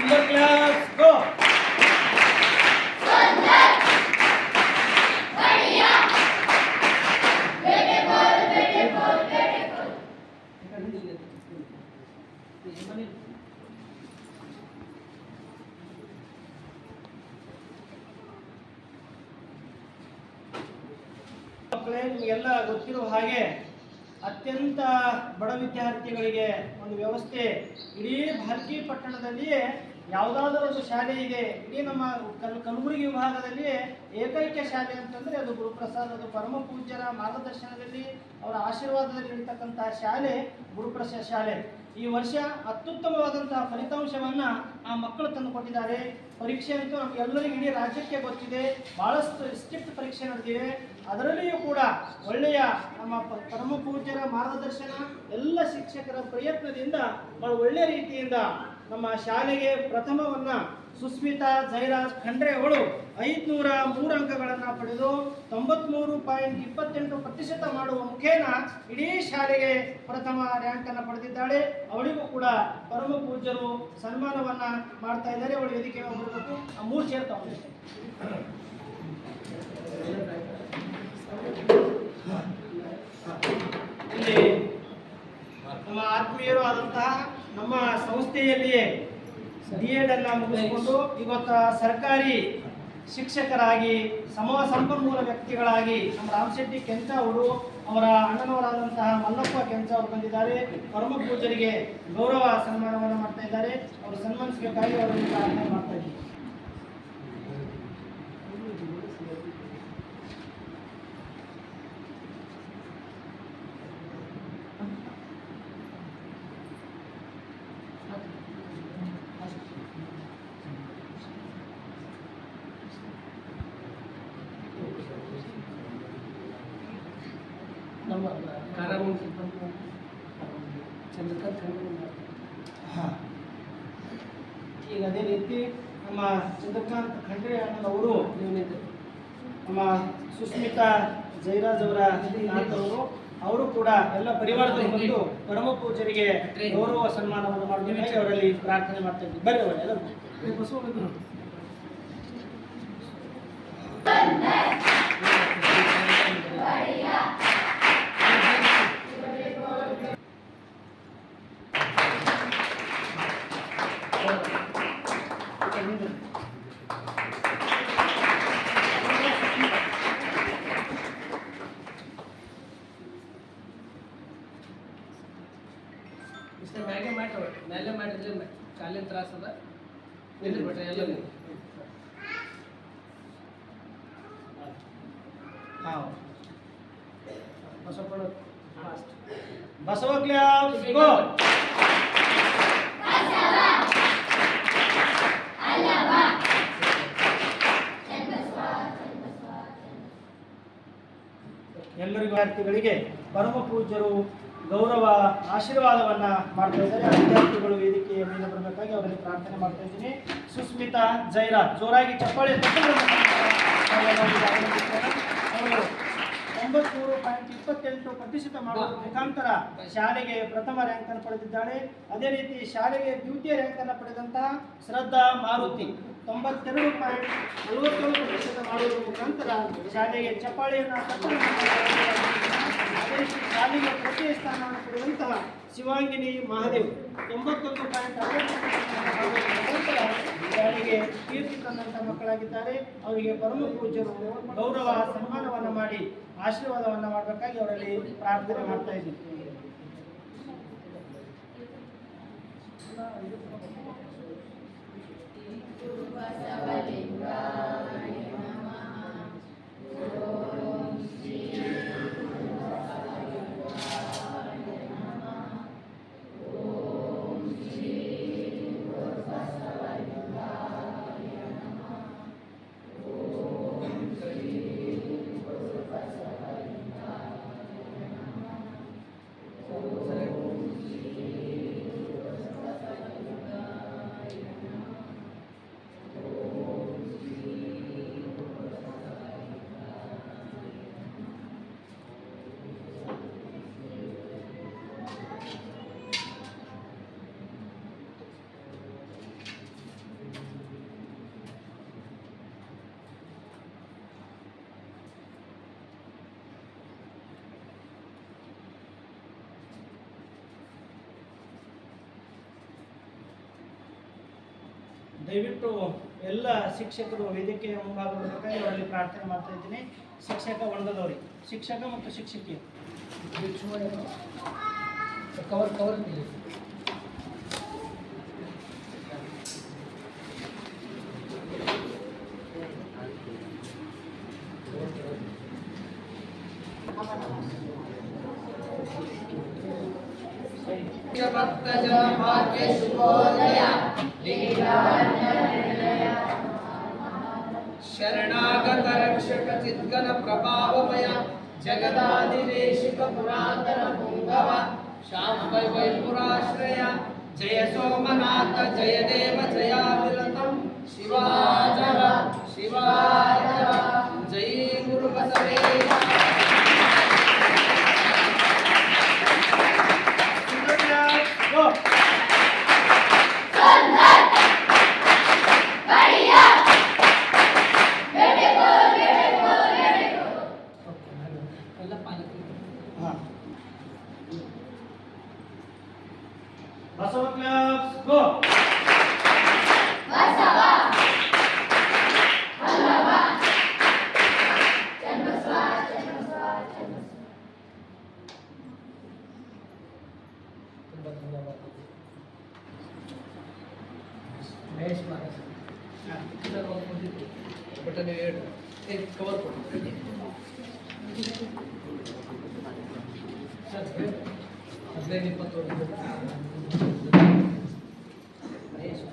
Number class, go. ಮಕ್ಕಳೇ, ನಿಮಗೆಲ್ಲ ಗೊತ್ತಿರುವ ಹಾಗೆ ಅತ್ಯಂತ ಬಡ ವಿದ್ಯಾರ್ಥಿಗಳಿಗೆ ಒಂದು ವ್ಯವಸ್ಥೆ ಇಡೀ ಭಾಲ್ಕಿ ಪಟ್ಟಣದಲ್ಲಿಯೇ ಯಾವುದಾದರೂ ಒಂದು ಶಾಲೆ ಇದೆ. ಇಡೀ ನಮ್ಮ ಕಲಬುರಗಿ ವಿಭಾಗದಲ್ಲಿ ಏಕೈಕ ಶಾಲೆ ಅಂತಂದರೆ ಅದು ಗುರುಪ್ರಸಾದ್. ಅದು ಪರಮ ಪೂಜ್ಯರ ಮಾರ್ಗದರ್ಶನದಲ್ಲಿ ಅವರ ಆಶೀರ್ವಾದದಲ್ಲಿ ಇರತಕ್ಕಂತಹ ಶಾಲೆ ಗುರುಪ್ರಸಾದ್ ಶಾಲೆ. ಈ ವರ್ಷ ಅತ್ಯುತ್ತಮವಾದಂತಹ ಫಲಿತಾಂಶವನ್ನು ಆ ಮಕ್ಕಳು ತಂದು ಕೊಟ್ಟಿದ್ದಾರೆ. ಪರೀಕ್ಷೆ ಅಂತೂ ನಮಗೆಲ್ಲರಿಗೂ ಇಡೀ ರಾಜ್ಯಕ್ಕೆ ಗೊತ್ತಿದೆ, ಬಹಳಷ್ಟು ಸ್ಟ್ರಿಕ್ಟ್ ಪರೀಕ್ಷೆ ನಡೆದಿವೆ. ಅದರಲ್ಲಿಯೂ ಕೂಡ ಒಳ್ಳೆಯ ನಮ್ಮ ಪರಮ ಪೂಜ್ಯರ ಮಾರ್ಗದರ್ಶನ, ಎಲ್ಲ ಶಿಕ್ಷಕರ ಪ್ರಯತ್ನದಿಂದ ಬಹಳ ಒಳ್ಳೆಯ ರೀತಿಯಿಂದ ನಮ್ಮ ಶಾಲೆಗೆ ಪ್ರಥಮವನ್ನು ಸುಸ್ಮಿತಾ ಜೈರಾಜ್ ಖಂಡ್ರೆ ಅವಳು 503 ಅಂಕಗಳನ್ನು ಪಡೆದು 93.28% ಮಾಡುವ ಮುಖೇನ ಇಡೀ ಶಾಲೆಗೆ ಪ್ರಥಮ ರ್ಯಾಂಕನ್ನು ಪಡೆದಿದ್ದಾಳೆ. ಅವಳಿಗೂ ಕೂಡ ಪರಮ ಪೂಜ್ಯರು ಸನ್ಮಾನವನ್ನು ಮಾಡ್ತಾ ಇದ್ದಾರೆ. ಅವಳು ವೇದಿಕೆ ಬರಬೇಕು. ಆ 3 ಚೇರ್ ತಗೊಂಡು ಇಲ್ಲಿ ನಮ್ಮ ಆತ್ಮೀಯರು ಆದಂತಹ ನಮ್ಮ ಸಂಸ್ಥೆಯಲ್ಲಿಯೇ B.Ed ಅನ್ನು ಮುಗಿಸಿಕೊಂಡು ಇವತ್ತು ಸರ್ಕಾರಿ ಶಿಕ್ಷಕರಾಗಿ ಸಂಪನ್ಮೂಲ ವ್ಯಕ್ತಿಗಳಾಗಿ ನಮ್ಮ ರಾಮಶೆಟ್ಟಿ ಕೆಂಚ ಅವರು, ಅವರ ಅಣ್ಣನವರಾದಂತಹ ಮಲ್ಲಪ್ಪ ಕೆಂಚ ಅವರು ಬಂದಿದ್ದಾರೆ. ಪರಮ ಪೂಜ್ಯರಿಗೆ ಗೌರವ ಸನ್ಮಾನವನ್ನು ಮಾಡ್ತಾ ಇದ್ದಾರೆ. ಅವರು ಸನ್ಮಾನಿಸಬೇಕಾಗಿ ಅವರನ್ನು ಪ್ರಾರ್ಥನೆ ಮಾಡ್ತಾ ಇದ್ದೀವಿ. ನಮ್ಮ ಕಾರಾಮುಂಡ ಚಂದ್ರಕಾಂತ್ ಈಗ ಅದೇ ರೀತಿ ನಮ್ಮ ಚಂದ್ರಕಾಂತ್ ಖಂಡ್ರೆ ಅಣ್ಣನವರು, ನಮ್ಮ ಸುಸ್ಮಿತಾ ಜೈರಾಜ್ ಅವರ ನಾಥವರು, ಅವರು ಕೂಡ ಎಲ್ಲ ಪರಿವಾರದಲ್ಲಿ ಬಂದು ಪರಮ ಪೂಜರಿಗೆ ಗೌರವ ಸನ್ಮಾನವನ್ನು ಮಾಡಬೇಕಾಗಿ ಅವರಲ್ಲಿ ಪ್ರಾರ್ಥನೆ ಮಾಡ್ತಾ ಇದ್ದೀವಿ. ಬರ್ರಿ ಅವರೇ ಎಲ್ಲರೂ ಇಷ್ಟೇ ಮ್ಯಾಗೆ ಮಾಡಿ ಮೇಲೆ ಮಾಡಿದ್ರೆ ಕಾಲಿನ ತ್ರಾಸ ಅದ ನಿಂದ್ರಿ ಬಿಟ್ರೆ ಎಲ್ಲ ಬಸವ ಕ್ಲಾಸ್ ಗೋ. ಎಲ್ಲರಿಗೂ ವಿದ್ಯಾರ್ಥಿಗಳಿಗೆ ಪರಮ ಪೂಜ್ಯರು ಗೌರವ ಆಶೀರ್ವಾದವನ್ನ ಮಾಡ್ತಾ ಇದ್ದಾರೆ. ವಿದ್ಯಾರ್ಥಿಗಳು ವೇದಿಕೆಯ ಮೇಲೆ ಬರಬೇಕಾಗಿ ಅವರಲ್ಲಿ ಪ್ರಾರ್ಥನೆ ಮಾಡ್ತಾ ಇದ್ದೀನಿ. ಸುಸ್ಮಿತಾ ಜೈರಾಜ್, ಜೋರಾಗಿ ಚಪ್ಪಾಳೆ ಅವರು 93.28% ಮಾಡುವ ಮುಖಾಂತರ ಶಾಲೆಗೆ ಪ್ರಥಮ ರ್ಯಾಂಕ್ ಅನ್ನು ಪಡೆದಿದ್ದಾಳೆ. ಅದೇ ರೀತಿ ಶಾಲೆಗೆ ದ್ವಿತೀಯ ರ್ಯಾಂಕ್ ಅನ್ನು ಪಡೆದಂತಹ ಶ್ರದ್ಧಾ ಮಾರುತಿ 92.47% ಮಾಡುವ ಮುಖಾಂತರ ಶಾಲೆಗೆ ಚಪ್ಪಾಳೆಯನ್ನು ಶಾಲೆಗೆ ತೃತೀಯ ಸ್ಥಾನವನ್ನು ಪಡೆದಂತಹ ಶಿವಾಂಗಿನಿ ಮಹಾದೇವ್ 91.60% ಶಾಲೆಗೆ ಕೀರ್ತಿ ತಂದಂತಹ ಮಕ್ಕಳಾಗಿದ್ದಾರೆ. ಅವರಿಗೆ ಪರಮ ಪೂಜ್ಯರು ಗೌರವ ಸನ್ಮಾನವನ್ನು ಮಾಡಿ ಆಶೀರ್ವಾದವನ್ನು ಮಾಡಬೇಕಾಗಿ ಅವರಲ್ಲಿ ಪ್ರಾರ್ಥನೆ ಮಾಡ್ತಾ ಇದ್ದೀವಿ. ದಯವಿಟ್ಟು ಎಲ್ಲ ಶಿಕ್ಷಕರು ವೇದಿಕೆಯ ಮುಂಭಾಗದಲ್ಲಿ ಅವರಲ್ಲಿ ಪ್ರಾರ್ಥನೆ ಮಾಡ್ತಾ ಇದ್ದೀನಿ. ಶಿಕ್ಷಕ ವರ್ಗದವರಿಗೆ, ಶಿಕ್ಷಕ ಮತ್ತು ಶಿಕ್ಷಕಿಯರು ಕವರ್ ಕವರ್ शरणागत रक्षक चिद्गण प्रभावमय जगदादिदेशिक पुरातन पुंगव शांब वैपुराश्रय जय सोमनाथ जय देव जयाविरतम शिवाजर शिवाजर जय गुरु बसवेश्वर Go! ಎಲ್ಲ ಪಾಲಕರು Basava claps, go! ತುಂಬ ಧನ್ಯವಾದ. ಮಹೇಶ್ ಮಹಾರಾಜ್ ಬಟ್ ನೀವು ಹೇಳಿ ಕವರ್ ಕೊಡಿ ಸರ್ 15-20 ವರ್ಷ ಮಹೇಶ್